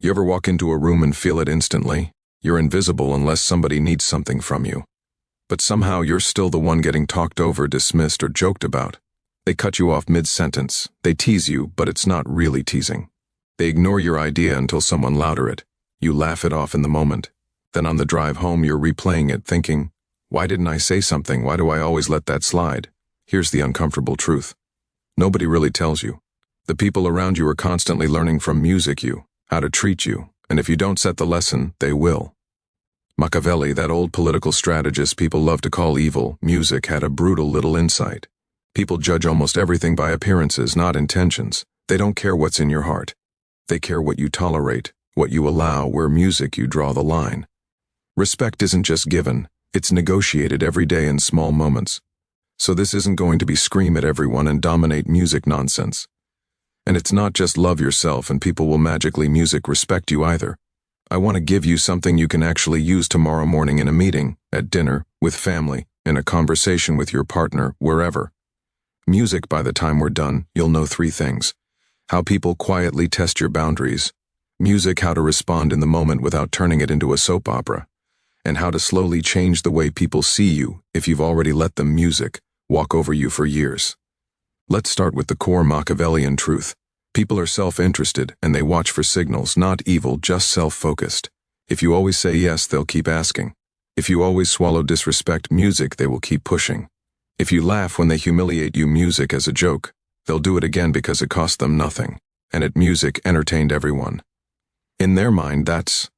You ever walk into a room and feel it instantly? You're invisible unless somebody needs something from you. But somehow you're still the one getting talked over, dismissed, or joked about. They cut you off mid-sentence. They tease you, but it's not really teasing. They ignore your idea until someone louder it. You laugh it off in the moment. Then on the drive home you're replaying it, thinking, why didn't I say something? Why do I always let that slide? Here's the uncomfortable truth. Nobody really tells you. The people around you are constantly learning from music how to treat you, and if you don't set the lesson, they will. Machiavelli, that old political strategist people love to call evil, music had a brutal little insight. People judge almost everything by appearances, not intentions. They don't care what's in your heart. They care what you tolerate, what you allow, where music you draw the line. Respect isn't just given, it's negotiated every day in small moments. So this isn't going to be scream at everyone and dominate music nonsense. And it's not just love yourself and people will magically respect you either. I want to give you something you can actually use tomorrow morning in a meeting, at dinner, with family, in a conversation with your partner, wherever. Music, by the time we're done, you'll know 3 things. How people quietly test your boundaries. Music, how to respond in the moment without turning it into a soap opera. And how to slowly change the way people see you if you've already let the music walk over you for years. Let's start with the core Machiavellian truth. People are self-interested and they watch for signals, not evil, just self-focused. If you always say yes, they'll keep asking. If you always swallow disrespect music, they will keep pushing. If you laugh when they humiliate you music as a joke, they'll do it again because it cost them nothing, and it music entertained everyone. In their mind, that's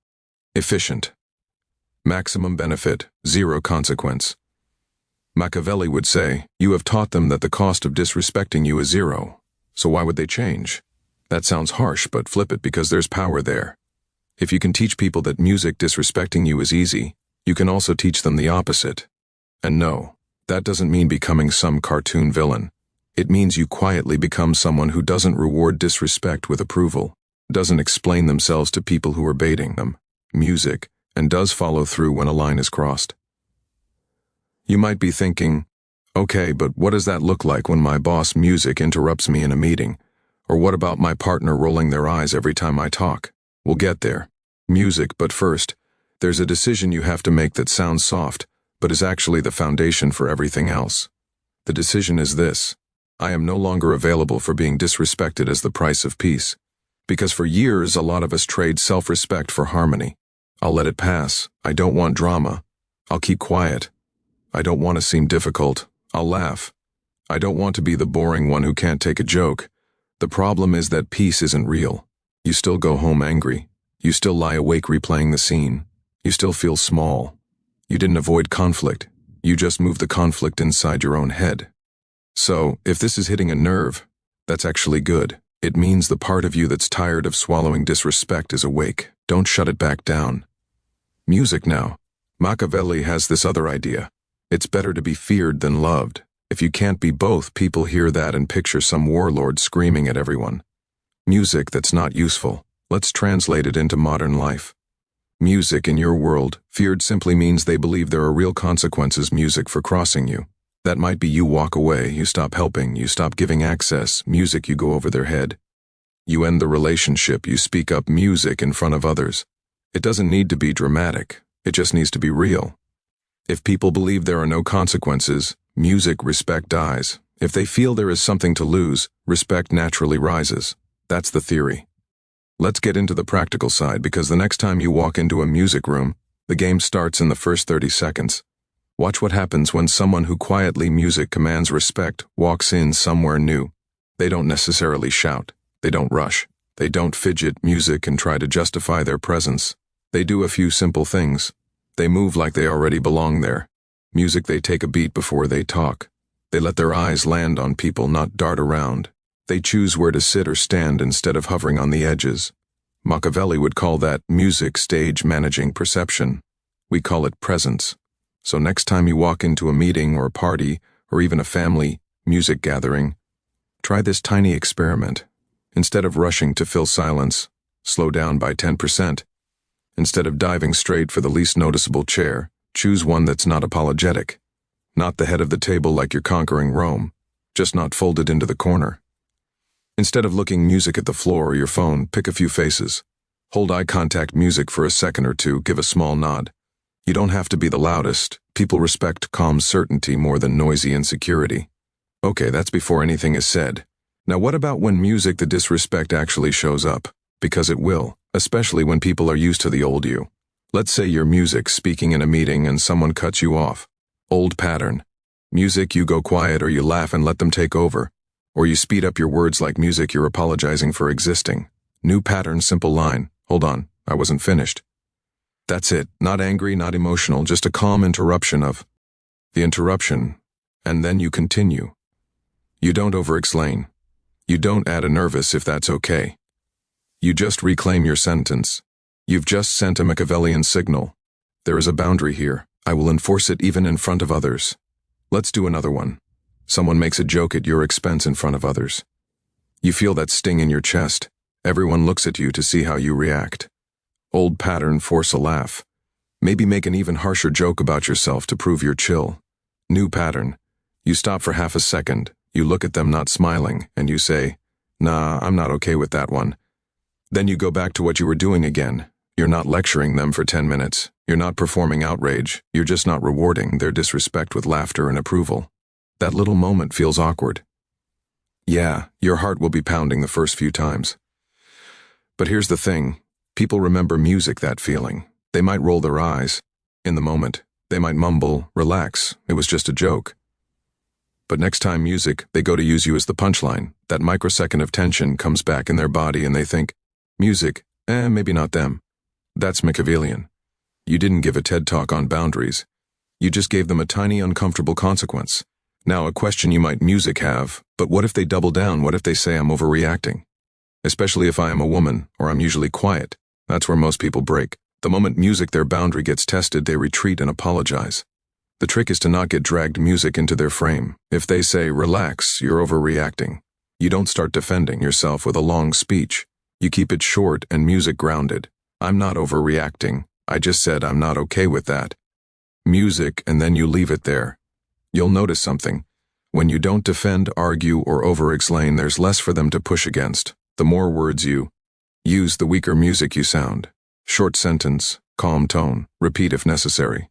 efficient. Maximum benefit, zero consequence. Machiavelli would say, you have taught them that the cost of disrespecting you is 0, so why would they change? That sounds harsh, but flip it because there's power there. If you can teach people that music disrespecting you is easy, you can also teach them the opposite. And no, that doesn't mean becoming some cartoon villain. It means you quietly become someone who doesn't reward disrespect with approval, doesn't explain themselves to people who are baiting them, music, and does follow through when a line is crossed. You might be thinking, okay, but what does that look like when my boss music interrupts me in a meeting? Or what about my partner rolling their eyes every time I talk? We'll get there. Music, but first, there's a decision you have to make that sounds soft, but is actually the foundation for everything else. The decision is this: I am no longer available for being disrespected as the price of peace. Because for years, a lot of us trade self-respect for harmony. I'll let it pass. I don't want drama. I'll keep quiet. I don't want to seem difficult. I'll laugh. I don't want to be the boring one who can't take a joke. The problem is that peace isn't real. You still go home angry. You still lie awake replaying the scene. You still feel small. You didn't avoid conflict. You just moved the conflict inside your own head. So, if this is hitting a nerve, that's actually good. It means the part of you that's tired of swallowing disrespect is awake. Don't shut it back down. Music now. Machiavelli has this other idea. It's better to be feared than loved. If you can't be both, people hear that and picture some warlord screaming at everyone. Music that's not useful. Let's translate it into modern life. Music in your world, feared simply means they believe there are real consequences music for crossing you. That might be you walk away, you stop helping, you stop giving access, music you go over their head. You end the relationship, you speak up music in front of others. It doesn't need to be dramatic, it just needs to be real. If people believe there are no consequences, music respect dies. If they feel there is something to lose, respect naturally rises. That's the theory. Let's get into the practical side because the next time you walk into a music room, the game starts in the first 30 seconds. Watch what happens when someone who quietly music commands respect walks in somewhere new. They don't necessarily shout. They don't rush. They don't fidget music and try to justify their presence. They do a few simple things. They move like they already belong there. Music, they take a beat before they talk. They let their eyes land on people, not dart around. They choose where to sit or stand instead of hovering on the edges. Machiavelli would call that music stage managing perception. We call it presence. So next time you walk into a meeting or a party or even a family music gathering, try this tiny experiment. Instead of rushing to fill silence, slow down by 10%. Instead of diving straight for the least noticeable chair, choose one that's not apologetic. Not the head of the table like you're conquering Rome, just not folded into the corner. Instead of looking music at the floor or your phone, pick a few faces. Hold eye contact music for a second or two, give a small nod. You don't have to be the loudest. People respect calm certainty more than noisy insecurity. Okay, that's before anything is said. Now what about when the disrespect actually shows up? Because it will, especially when people are used to the old you. Let's say you're speaking in a meeting and someone cuts you off. Old pattern. Music, you go quiet or you laugh and let them take over. Or you speed up your words like music, you're apologizing for existing. New pattern, simple line. Hold on, I wasn't finished. That's it, not angry, not emotional, just a calm interruption of the interruption, and then you continue. You don't over-explain. You don't add a nervous if that's okay. You just reclaim your sentence. You've just sent a Machiavellian signal. There is a boundary here. I will enforce it even in front of others. Let's do another one. Someone makes a joke at your expense in front of others. You feel that sting in your chest. Everyone looks at you to see how you react. Old pattern, force a laugh. Maybe make an even harsher joke about yourself to prove you're chill. New pattern. You stop for half a second. You look at them not smiling, and you say, "Nah, I'm not okay with that one." Then you go back to what you were doing again. You're not lecturing them for 10 minutes. You're not performing outrage. You're just not rewarding their disrespect with laughter and approval. That little moment feels awkward. Yeah, your heart will be pounding the first few times. But here's the thing. People remember that feeling. They might roll their eyes. In the moment, they might mumble, "Relax, it was just a joke." But next time they go to use you as the punchline. That microsecond of tension comes back in their body and they think, maybe not them. That's Machiavellian. You didn't give a TED talk on boundaries. You just gave them a tiny uncomfortable consequence. Now a question you might have, but what if they double down? What if they say I'm overreacting? Especially if I am a woman, or I'm usually quiet. That's where most people break. The moment their boundary gets tested, they retreat and apologize. The trick is to not get dragged into their frame. If they say, "Relax, you're overreacting," you don't start defending yourself with a long speech. You keep it short and grounded. "I'm not overreacting. I just said I'm not okay with that." And then you leave it there. You'll notice something. When you don't defend, argue, or over-explain, there's less for them to push against. The more words you use, the weaker you sound. Short sentence, calm tone, repeat if necessary.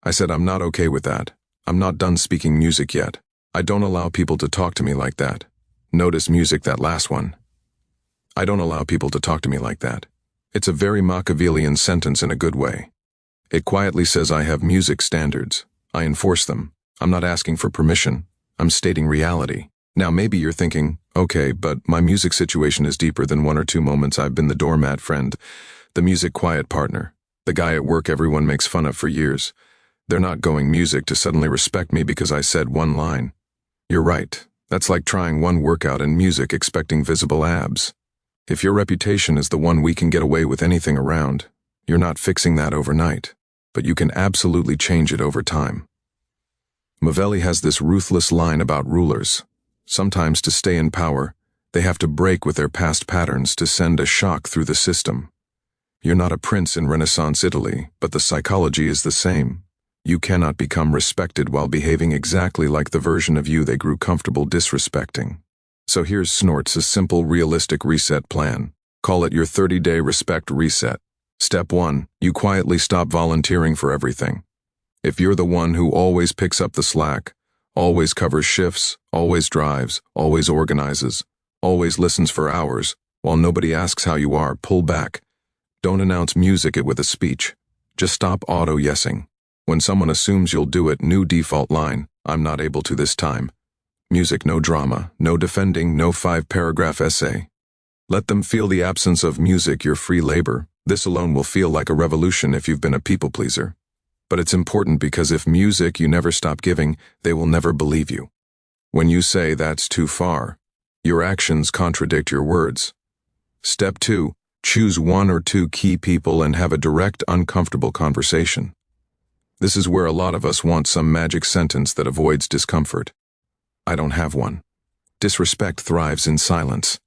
I said I'm not okay with that. I'm not done speaking yet. I don't allow people to talk to me like that. Notice that last one. I don't allow people to talk to me like that. It's a very Machiavellian sentence in a good way. It quietly says I have standards. I enforce them. I'm not asking for permission. I'm stating reality. Now maybe you're thinking, okay, but my situation is deeper than 1 or 2 moments. I've been the doormat friend, the quiet partner, the guy at work everyone makes fun of for years. They're not going to suddenly respect me because I said one line. You're right. That's like trying one workout in expecting visible abs. If your reputation is the one we can get away with anything around, you're not fixing that overnight, but you can absolutely change it over time. Machiavelli has this ruthless line about rulers. Sometimes to stay in power, they have to break with their past patterns to send a shock through the system. You're not a prince in Renaissance Italy, but the psychology is the same. You cannot become respected while behaving exactly like the version of you they grew comfortable disrespecting. So here's Snort's a simple, realistic reset plan. Call it your 30-day respect reset. Step 1, you quietly stop volunteering for everything. If you're the one who always picks up the slack, always covers shifts, always drives, always organizes, always listens for hours, while nobody asks how you are, pull back. Don't announce it with a speech. Just stop auto-yesing. When someone assumes you'll do it, new default line, "I'm not able to this time." No drama, no defending, no 5-paragraph essay. Let them feel the absence of your free labor. This alone will feel like a revolution if you've been a people pleaser. But it's important because if you never stop giving, they will never believe you. When you say that's too far, your actions contradict your words. Step 2, choose 1 or 2 key people and have a direct, uncomfortable conversation. This is where a lot of us want some magic sentence that avoids discomfort. I don't have one. Disrespect thrives in silence.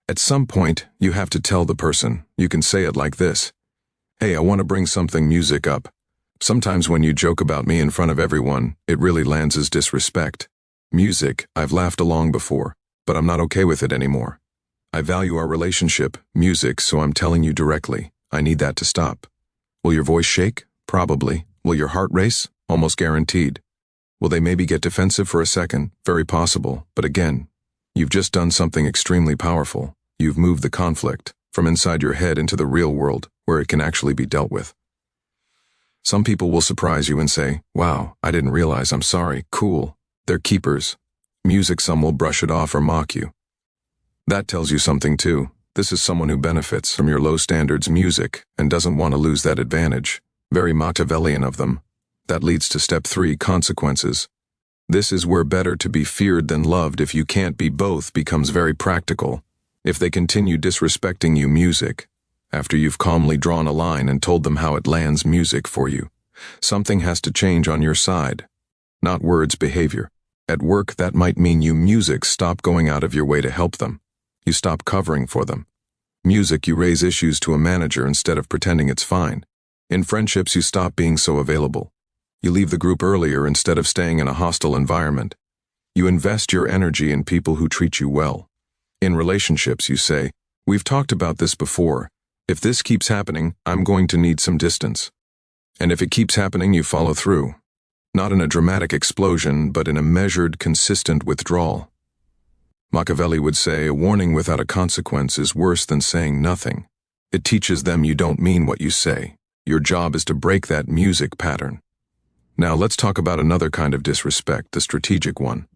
At some point, you have to tell the person. You can say it like this. "Hey, I want to bring something up. Sometimes when you joke about me in front of everyone, it really lands as disrespect. I've laughed along before, but I'm not okay with it anymore. I value our relationship, music, so I'm telling you directly, I need that to stop. Will your voice shake? Probably. Will your heart race? Almost guaranteed. Will they maybe get defensive for a second? Very possible. But again, you've just done something extremely powerful. You've moved the conflict from inside your head into the real world, where it can actually be dealt with. Some people will surprise you and say, wow, I didn't realize, I'm sorry, cool. They're keepers. Music, some will brush it off or mock you. That tells you something too. This is someone who benefits from your low standards music and doesn't want to lose that advantage. Very Machiavellian of them. That leads to step 3, consequences. This is where better to be feared than loved if you can't be both becomes very practical. If they continue disrespecting you, music, after you've calmly drawn a line and told them how it lands music for you, something has to change on your side. Not words, behavior. At work, that might mean you music stop going out of your way to help them. You stop covering for them. Music, you raise issues to a manager instead of pretending it's fine. In friendships, you stop being so available. You leave the group earlier instead of staying in a hostile environment. You invest your energy in people who treat you well. In relationships, you say, we've talked about this before. If this keeps happening, I'm going to need some distance. And if it keeps happening, you follow through. Not in a dramatic explosion, but in a measured, consistent withdrawal. Machiavelli would say, a warning without a consequence is worse than saying nothing. It teaches them you don't mean what you say. Your job is to break that music pattern. Now let's talk about another kind of disrespect, the strategic one.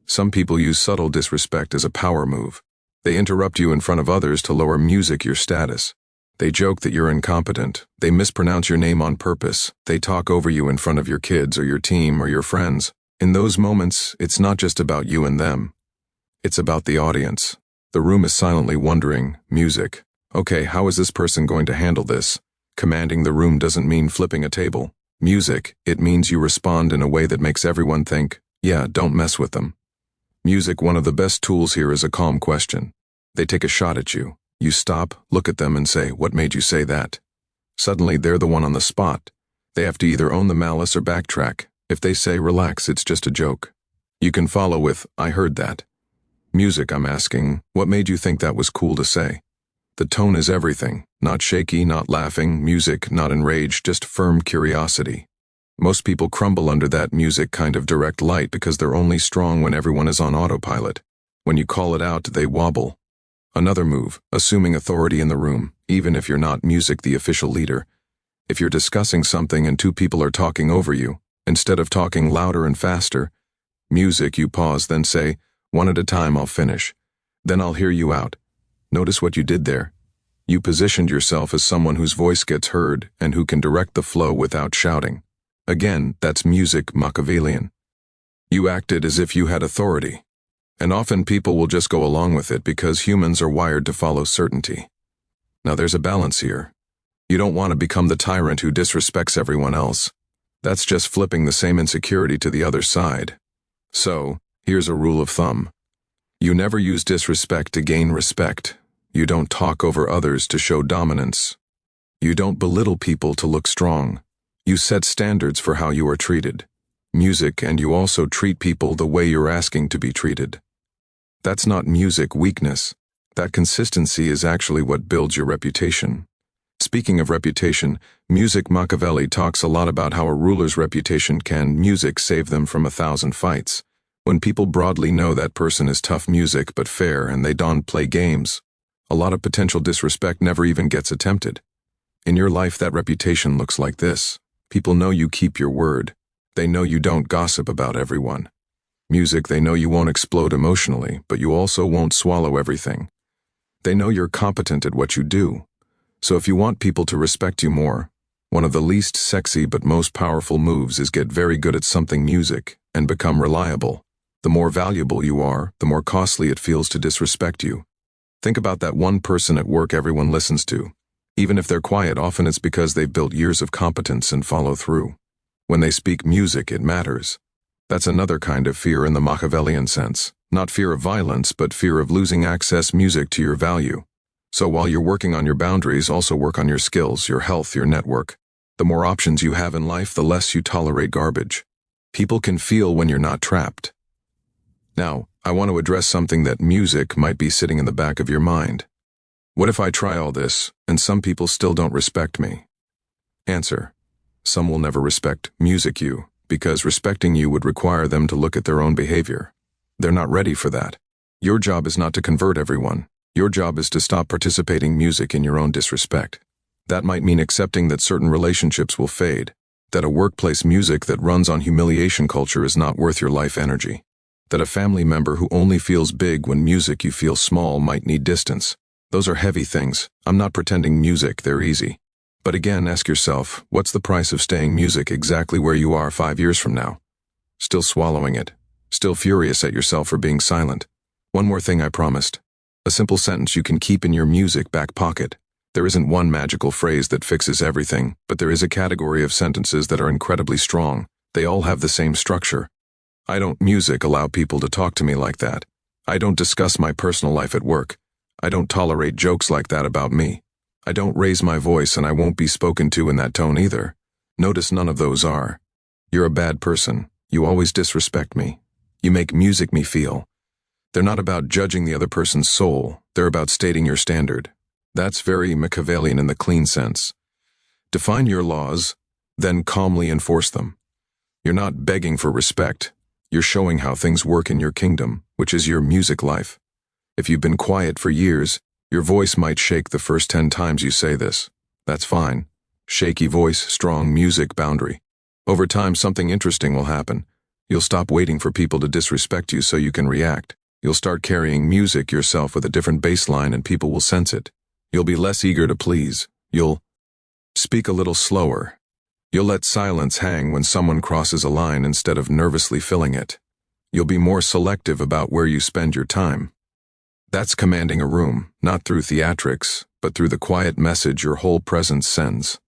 Some people use subtle disrespect as a power move. They interrupt you in front of others to lower music your status. They joke that you're incompetent. They mispronounce your name on purpose. They talk over you in front of your kids or your team or your friends. In those moments, it's not just about you and them. It's about the audience. The room is silently wondering, music. Okay, how is this person going to handle this? Commanding the room doesn't mean flipping a table. Music, it means you respond in a way that makes everyone think, yeah, don't mess with them. Music, one of the best tools here is a calm question. They take a shot at you. You stop, look at them and say, what made you say that? Suddenly they're the one on the spot. They have to either own the malice or backtrack. If they say, relax, it's just a joke. You can follow with, I heard that. Music, I'm asking, what made you think that was cool to say? The tone is everything. Not shaky, not laughing, music, not enraged, just firm curiosity. Most people crumble under that music kind of direct light because they're only strong when everyone is on autopilot. When you call it out, they wobble. Another move, assuming authority in the room, even if you're not music the official leader. If you're discussing something and 2 people are talking over you, instead of talking louder and faster, music, you pause, then say, one at a time, I'll finish. Then I'll hear you out. Notice what you did there. You positioned yourself as someone whose voice gets heard and who can direct the flow without shouting. Again, that's music Machiavellian. You acted as if you had authority. And often people will just go along with it because humans are wired to follow certainty. Now there's a balance here. You don't want to become the tyrant who disrespects everyone else. That's just flipping the same insecurity to the other side. So, here's a rule of thumb. You never use disrespect to gain respect. You don't talk over others to show dominance. You don't belittle people to look strong. You set standards for how you are treated. Music, and you also treat people the way you're asking to be treated. That's not music weakness. That consistency is actually what builds your reputation. Speaking of reputation, music Machiavelli talks a lot about how a ruler's reputation can music save them from 1,000 fights. When people broadly know that person is tough music but fair and they don't play games, a lot of potential disrespect never even gets attempted. In your life, that reputation looks like this. People know you keep your word. They know you don't gossip about everyone. Music, they know you won't explode emotionally, but you also won't swallow everything. They know you're competent at what you do. So if you want people to respect you more, one of the least sexy but most powerful moves is get very good at something music and become reliable. The more valuable you are, the more costly it feels to disrespect you. Think about that one person at work everyone listens to. Even if they're quiet, often it's because they've built years of competence and follow through. When they speak music, it matters. That's another kind of fear in the Machiavellian sense. Not fear of violence, but fear of losing access music to your value. So while you're working on your boundaries, also work on your skills, your health, your network. The more options you have in life, the less you tolerate garbage. People can feel when you're not trapped. Now, I want to address something that music might be sitting in the back of your mind. What if I try all this, and some people still don't respect me? Answer: some will never respect music you, because respecting you would require them to look at their own behavior. They're not ready for that. Your job is not to convert everyone. Your job is to stop participating music in your own disrespect. That might mean accepting that certain relationships will fade, that a workplace music that runs on humiliation culture is not worth your life energy, that a family member who only feels big when music you feel small might need distance. Those are heavy things. I'm not pretending music, they're easy. But again, ask yourself, what's the price of staying music exactly where you are 5 years from now? Still swallowing it. Still furious at yourself for being silent. One more thing I promised. A simple sentence you can keep in your music back pocket. There isn't one magical phrase that fixes everything, but there is a category of sentences that are incredibly strong. They all have the same structure. I don't music allow people to talk to me like that. I don't discuss my personal life at work. I don't tolerate jokes like that about me. I don't raise my voice, and I won't be spoken to in that tone either. Notice none of those are. You're a bad person. You always disrespect me. You make music me feel. They're not about judging the other person's soul. They're about stating your standard. That's very Machiavellian in the clean sense. Define your laws, then calmly enforce them. You're not begging for respect. You're showing how things work in your kingdom, which is your music life. If you've been quiet for years, your voice might shake the first 10 times you say this. That's fine. Shaky voice, strong music boundary. Over time, something interesting will happen. You'll stop waiting for people to disrespect you so you can react. You'll start carrying music yourself with a different bass line, and people will sense it. You'll be less eager to please. You'll speak a little slower. You'll let silence hang when someone crosses a line instead of nervously filling it. You'll be more selective about where you spend your time. That's commanding a room, not through theatrics, but through the quiet message your whole presence sends.